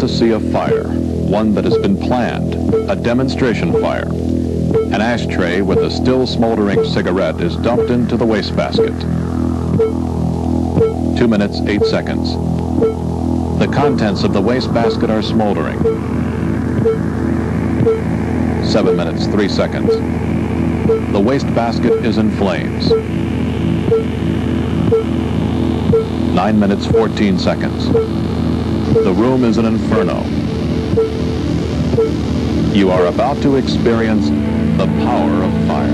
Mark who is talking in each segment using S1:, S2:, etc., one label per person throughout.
S1: to see a fire, one that has been planned, a demonstration fire. An ashtray with a still smoldering cigarette is dumped into the wastebasket. 2 minutes, 8 seconds. The contents of the wastebasket are smoldering. 7 minutes, 3 seconds. The wastebasket is in flames. 9 minutes, 14 seconds. The room is an inferno. You are about to experience the power of fire.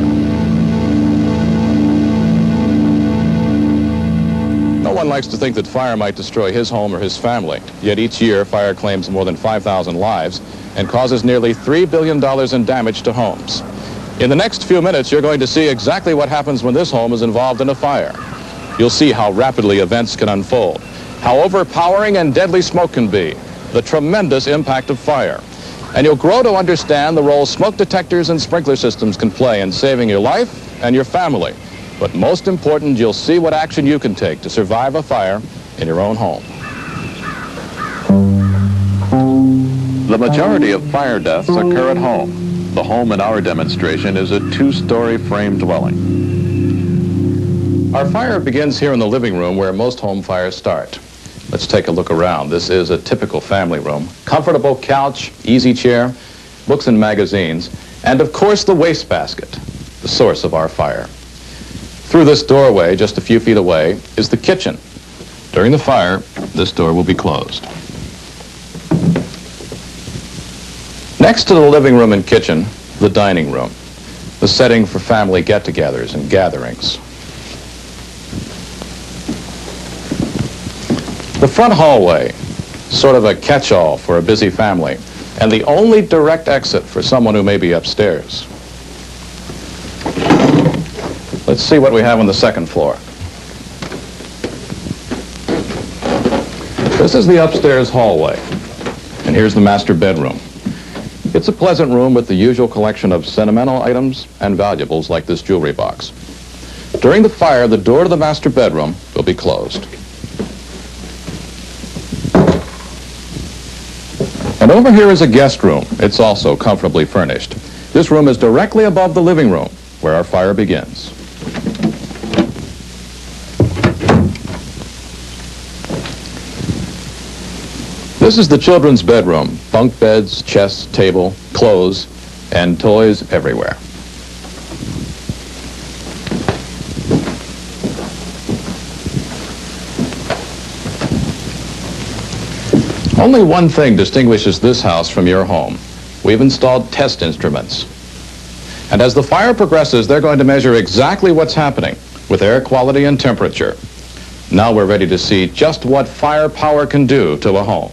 S2: No one likes to think that fire might destroy his home or his family. Yet each year, fire claims more than 5,000 lives and causes nearly $3 billion in damage to homes. In the next few minutes, you're going to see exactly what happens when this home is involved in a fire. You'll see how rapidly events can unfold, how overpowering and deadly smoke can be, the tremendous impact of fire. And you'll grow to understand the role smoke detectors and sprinkler systems can play in saving your life and your family. But most important, you'll see what action you can take to survive a fire in your own home.
S1: The majority of fire deaths occur at home. The home in our demonstration is a 2-story frame dwelling.
S2: Our fire begins here in the living room where most home fires start. Let's take a look around. This is a typical family room. Comfortable couch, easy chair, books and magazines, and of course the wastebasket, the source of our fire. Through this doorway, just a few feet away, is the kitchen. During the fire, this door will be closed. Next to the living room and kitchen, the dining room, the setting for family get-togethers and gatherings. The front hallway, sort of a catch-all for a busy family, and the only direct exit for someone who may be upstairs. Let's see what we have on the second floor. This is the upstairs hallway, and here's the master bedroom. It's a pleasant room with the usual collection of sentimental items and valuables like this jewelry box. During the fire, the door to the master bedroom will be closed. And over here is a guest room. It's also comfortably furnished. This room is directly above the living room, where our fire begins. This is the children's bedroom. Bunk beds, chest, table, clothes, and toys everywhere. Only one thing distinguishes this house from your home. We've installed test instruments. And as the fire progresses, they're going to measure exactly what's happening with air quality and temperature. Now we're ready to see just what firepower can do to a home.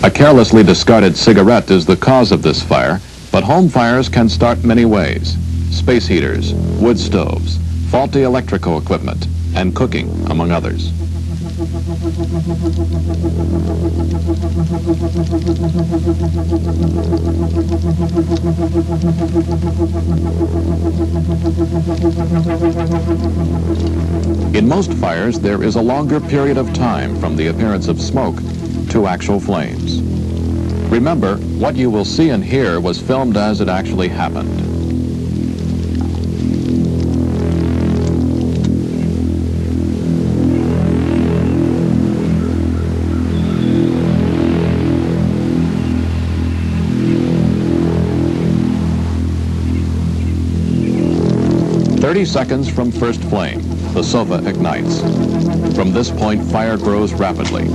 S1: A carelessly discarded cigarette is the cause of this fire, but home fires can start many ways. Space heaters, wood stoves, faulty electrical equipment, and cooking, among others. In most fires, there is a longer period of time from the appearance of smoke to actual flames. Remember, what you will see and hear was filmed as it actually happened. Seconds from first flame, the sofa ignites. From this point, fire grows rapidly.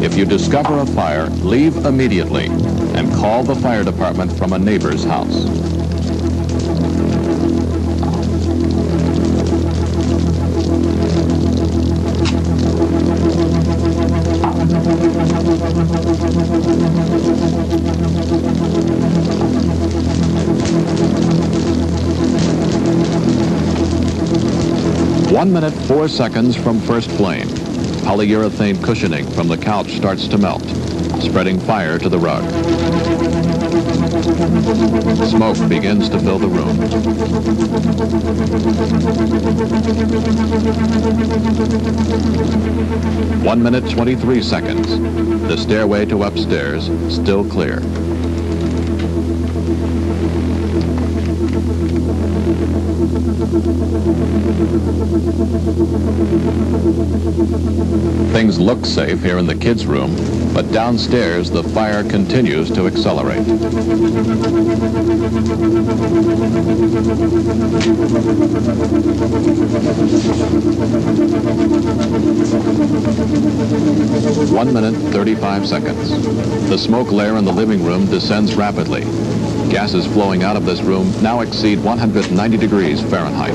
S1: If you discover a fire, leave immediately and call the fire department from a neighbor's house. One minute, 4 seconds from first flame. Polyurethane cushioning from the couch starts to melt, spreading fire to the rug. Smoke begins to fill the room. One minute, 23 seconds. The stairway to upstairs still clear. Things look safe here in the kids' room, but downstairs the fire continues to accelerate. One minute, 35 seconds. The smoke layer in the living room descends rapidly. Gases flowing out of this room now exceed 190 degrees Fahrenheit.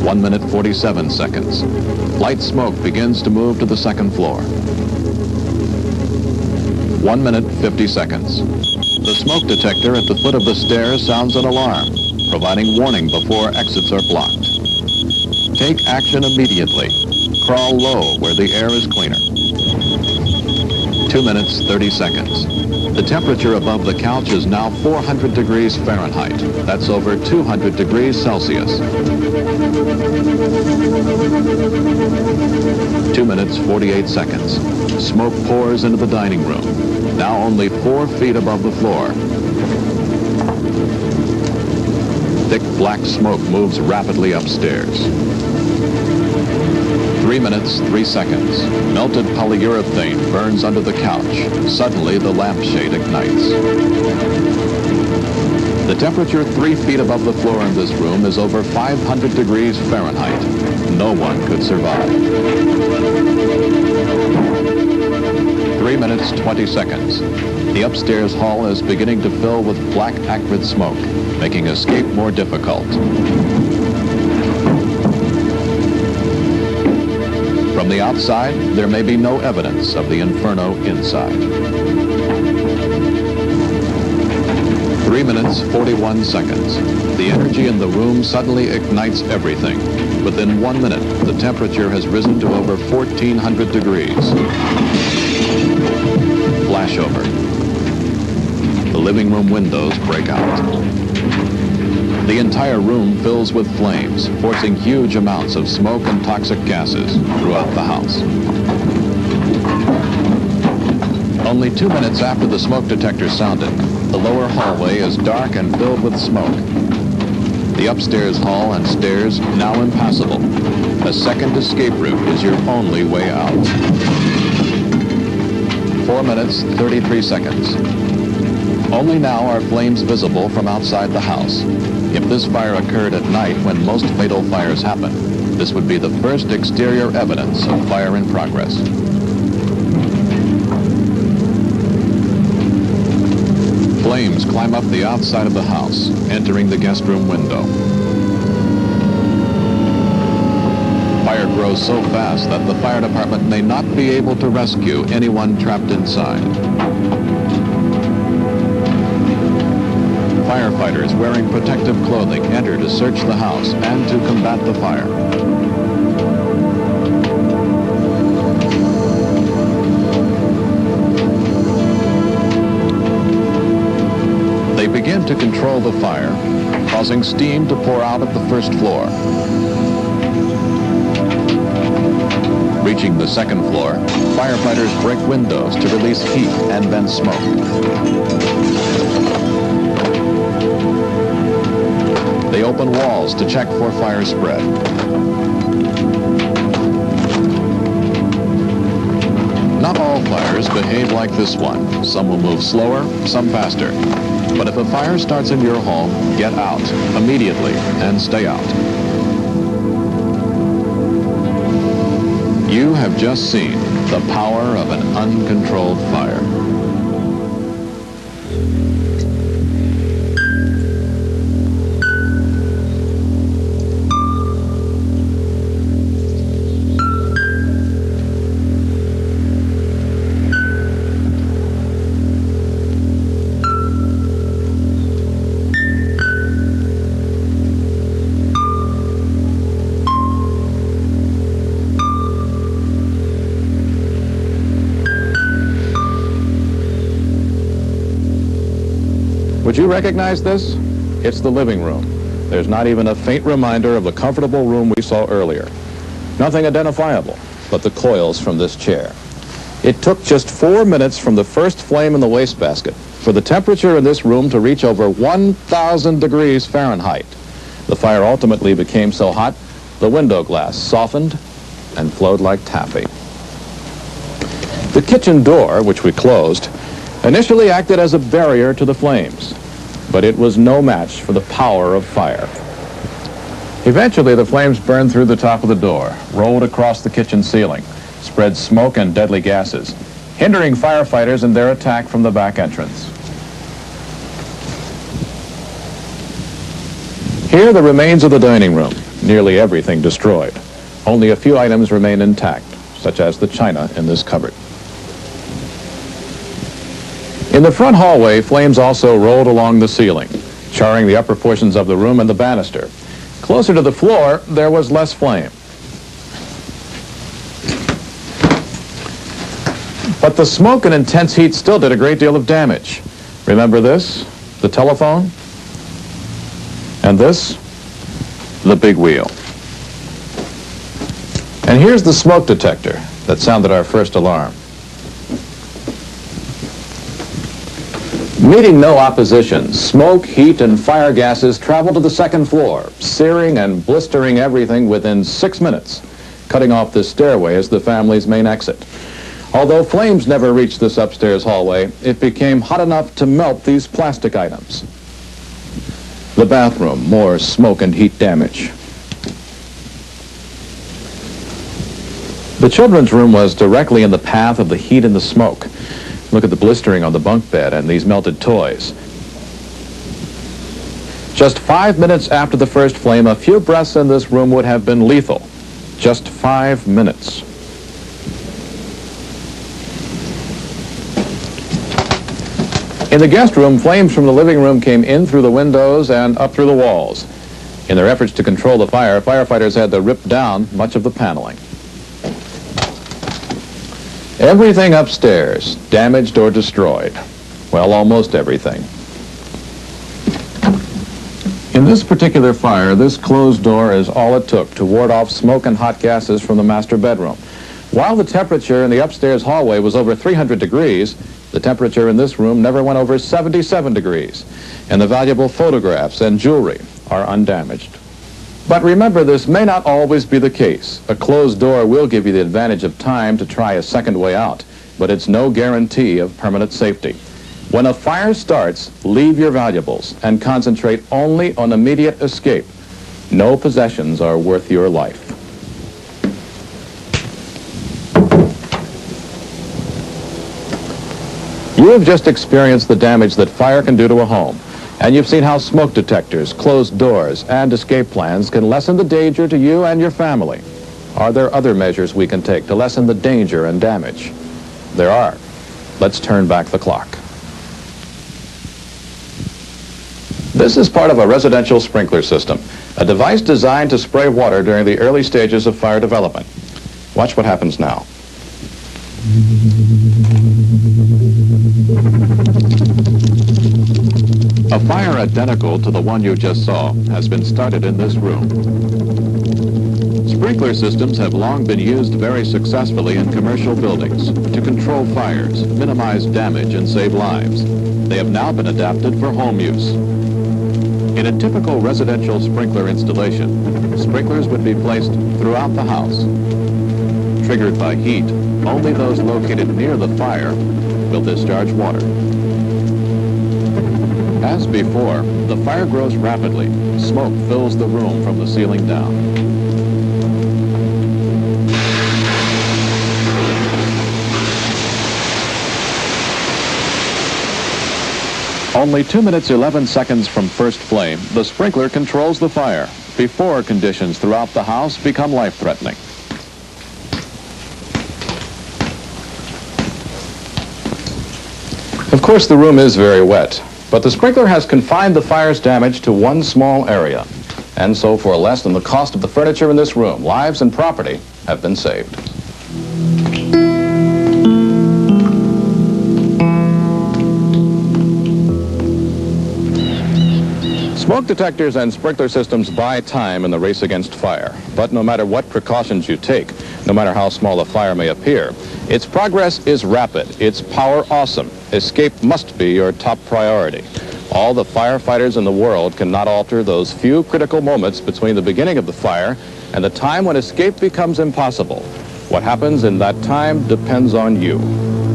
S1: One minute, 47 seconds. Light smoke begins to move to the second floor. 1 minute, 50 seconds. The smoke detector at the foot of the stairs sounds an alarm, providing warning before exits are blocked. Take action immediately. Crawl low where the air is cleaner. 2 minutes, 30 seconds. The temperature above the couch is now 400 degrees Fahrenheit. That's over 200 degrees Celsius. 2 minutes, 48 seconds. Smoke pours into the dining room, now only 4 feet above the floor. Thick black smoke moves rapidly upstairs. 3 minutes, 3 seconds. Melted polyurethane burns under the couch. Suddenly, the lampshade ignites. The temperature 3 feet above the floor in this room is over 500 degrees Fahrenheit. No one could survive. 3 minutes, 20 seconds. The upstairs hall is beginning to fill with black, acrid smoke, making escape more difficult. From the outside, there may be no evidence of the inferno inside. 3 minutes, 41 seconds. The energy in the room suddenly ignites everything. Within 1 minute, the temperature has risen to over 1,400 degrees. Flashover. The living room windows break out. The entire room fills with flames, forcing huge amounts of smoke and toxic gases throughout the house. Only 2 minutes after the smoke detector sounded, the lower hallway is dark and filled with smoke. The upstairs hall and stairs now impassable. A second escape route is your only way out. 4 minutes, 33 seconds. Only now are flames visible from outside the house. If this fire occurred at night when most fatal fires happen, this would be the first exterior evidence of fire in progress. Flames climb up the outside of the house, entering the guest room window. Fire grows so fast that the fire department may not be able to rescue anyone trapped inside. Firefighters wearing protective clothing enter to search the house and to combat the fire. They begin to control the fire, causing steam to pour out of the first floor. Reaching the second floor, firefighters break windows to release heat and vent smoke. They open walls to check for fire spread. Not all fires behave like this one. Some will move slower, some faster. But if a fire starts in your home, get out immediately and stay out. You have just seen the power of an uncontrolled fire.
S2: Would you recognize this? It's the living room. There's not even a faint reminder of the comfortable room we saw earlier. Nothing identifiable but the coils from this chair. It took just 4 minutes from the first flame in the wastebasket for the temperature in this room to reach over 1,000 degrees Fahrenheit. The fire ultimately became so hot, the window glass softened and flowed like taffy. The kitchen door, which we closed, initially acted as a barrier to the flames, but it was no match for the power of fire. Eventually, the flames burned through the top of the door, rolled across the kitchen ceiling, spread smoke and deadly gases, hindering firefighters in their attack from the back entrance. Here, the remains of the dining room, nearly everything destroyed. Only a few items remain intact, such as the china in this cupboard. In the front hallway, flames also rolled along the ceiling, charring the upper portions of the room and the banister. Closer to the floor, there was less flame. But the smoke and intense heat still did a great deal of damage. Remember this? The telephone? And this? The big wheel. And here's the smoke detector that sounded our first alarm. Meeting no opposition, smoke, heat, and fire gases traveled to the second floor, searing and blistering everything within 6 minutes, cutting off the stairway as the family's main exit. Although flames never reached this upstairs hallway, it became hot enough to melt these plastic items. The bathroom, more smoke and heat damage. The children's room was directly in the path of the heat and the smoke. Look at the blistering on the bunk bed and these melted toys. Just 5 minutes after the first flame, a few breaths in this room would have been lethal. Just 5 minutes. In the guest room, flames from the living room came in through the windows and up through the walls. In their efforts to control the fire, firefighters had to rip down much of the paneling. Everything upstairs, damaged or destroyed. Well, almost everything. In this particular fire, this closed door is all it took to ward off smoke and hot gases from the master bedroom. While the temperature in the upstairs hallway was over 300 degrees, the temperature in this room never went over 77 degrees, and the valuable photographs and jewelry are undamaged. But remember, this may not always be the case. A closed door will give you the advantage of time to try a second way out, but it's no guarantee of permanent safety. When a fire starts, leave your valuables and concentrate only on immediate escape. No possessions are worth your life. You have just experienced the damage that fire can do to a home, and you've seen how smoke detectors, closed doors, and escape plans can lessen the danger to you and your family. Are there other measures we can take to lessen the danger and damage? There are. Let's turn back the clock. This is part of a residential sprinkler system, a device designed to spray water during the early stages of fire development. Watch what happens now.
S1: A fire identical to the one you just saw has been started in this room. Sprinkler systems have long been used very successfully in commercial buildings to control fires, minimize damage, and save lives. They have now been adapted for home use. In a typical residential sprinkler installation, sprinklers would be placed throughout the house. Triggered by heat, only those located near the fire will discharge water. As before, the fire grows rapidly. Smoke fills the room from the ceiling down. Only 2 minutes 11 seconds from first flame, the sprinkler controls the fire before conditions throughout the house become life-threatening.
S2: Of course, the room is very wet, but the sprinkler has confined the fire's damage to one small area. And so for less than the cost of the furniture in this room, lives and property have been saved. Smoke detectors and sprinkler systems buy time in the race against fire. But no matter what precautions you take, no matter how small a fire may appear, its progress is rapid, its power awesome. Escape must be your top priority. All the firefighters in the world cannot alter those few critical moments between the beginning of the fire and the time when escape becomes impossible. What happens in that time depends on you.